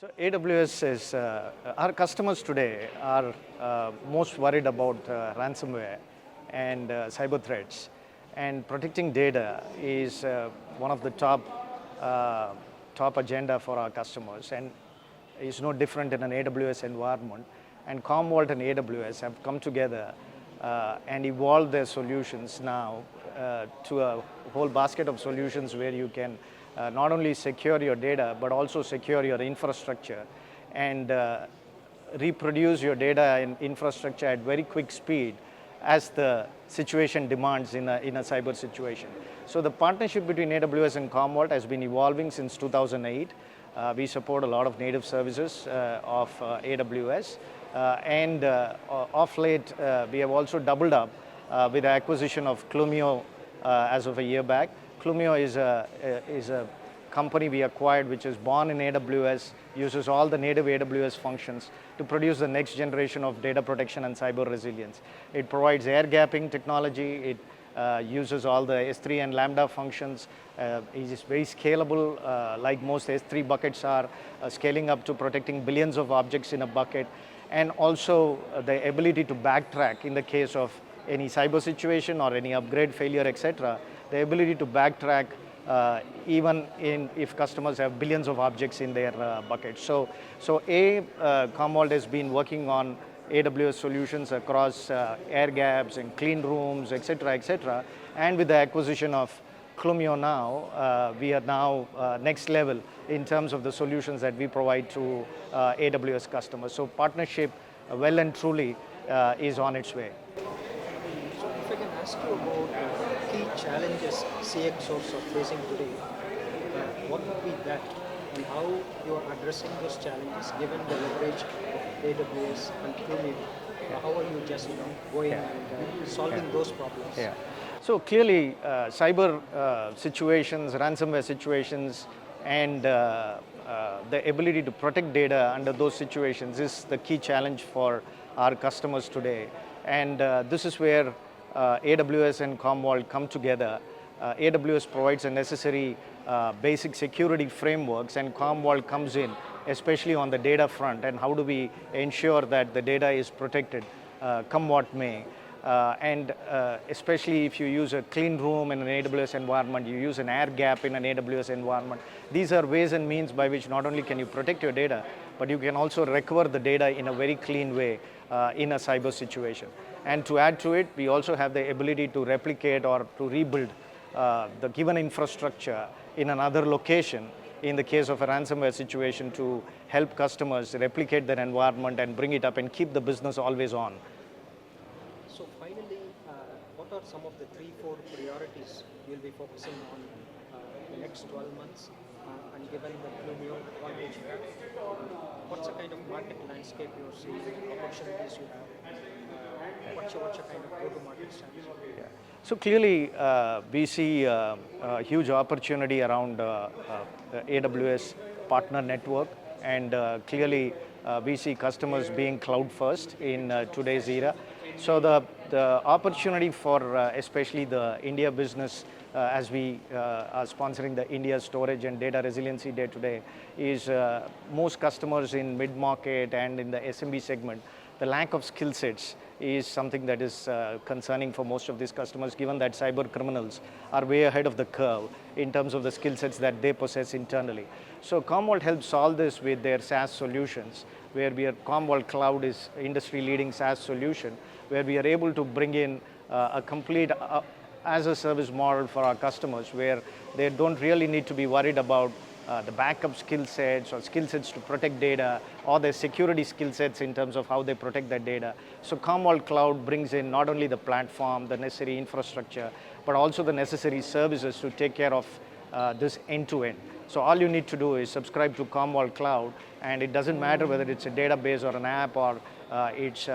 So AWS is, our customers today are most worried about ransomware and cyber threats. And protecting data is one of the top agenda for our customers, and is no different in an AWS environment. And Commvault and AWS have come together and evolved their solutions now to a whole basket of solutions where you can not only secure your data, but also secure your infrastructure and reproduce your data and infrastructure at very quick speed as the situation demands in a cyber situation. So the partnership between AWS and Commvault has been evolving since 2008. We support a lot of native services of AWS. And of late, we have also doubled up with the acquisition of Clumio as of a year back. Clumio is a company we acquired which is born in AWS, uses all the native AWS functions to produce the next generation of data protection and cyber resilience. It provides air gapping technology. It uses all the S3 and Lambda functions. It is very scalable, like most S3 buckets are, scaling up to protecting billions of objects in a bucket, and also the ability to backtrack in the case of any cyber situation or any upgrade failure, etc. The ability to backtrack even if customers have billions of objects in their buckets. So Commvault has been working on AWS solutions across air gaps and clean rooms, etc. And with the acquisition of Clumio now, we are now next level in terms of the solutions that we provide to AWS customers. So partnership, well and truly, is on its way. So if I can ask you about key challenges CXOs are facing today, what would be that, and how you are addressing those challenges given the leverage of AWS and Clumio? How are you just going and solving those problems? Yeah. So clearly, cyber situations, ransomware situations, and the ability to protect data under those situations is the key challenge for our customers today. And this is where AWS and Commvault come together. AWS provides the necessary basic security frameworks, and Commvault comes in, especially on the data front, and how do we ensure that the data is protected, come what may. And especially if you use a clean room in an AWS environment, you use an air gap in an AWS environment. These are ways and means by which not only can you protect your data, but you can also recover the data in a very clean way in a cyber situation. And to add to it, we also have the ability to replicate or to rebuild the given infrastructure in another location in the case of a ransomware situation to help customers replicate their environment and bring it up and keep the business always on. So finally, what are some of the 3-4 priorities you'll be focusing on the next 12 months? And given the Clumio advantage you have, what's the kind of market landscape you're seeing, opportunities you have? What's your kind of go-to-market strategy? Yeah. So clearly, we see a huge opportunity around AWS partner network, and clearly we see customers being cloud first in today's era. So the opportunity for especially the India business, as we are sponsoring the India Storage and Data Resiliency Day today, is most customers in mid-market and in the SMB segment, the lack of skill sets is something that is concerning for most of these customers, given that cyber criminals are way ahead of the curve in terms of the skill sets that they possess internally. So Commvault helps solve this with their SaaS solutions, where Commvault Cloud is industry-leading SaaS solution, where we are able to bring in a complete as-a-service model for our customers, where they don't really need to be worried about the backup skill sets or skill sets to protect data, or their security skill sets in terms of how they protect that data. So Commvault Cloud brings in not only the platform, the necessary infrastructure, but also the necessary services to take care of this end-to-end. So all you need to do is subscribe to Commvault Cloud, and it doesn't matter whether it's a database or an app, or it's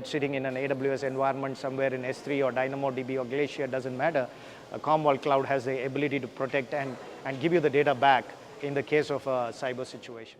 sitting in an AWS environment somewhere in S3 or DynamoDB or Glacier, doesn't matter. Commvault Cloud has the ability to protect and give you the data back in the case of a cyber situation.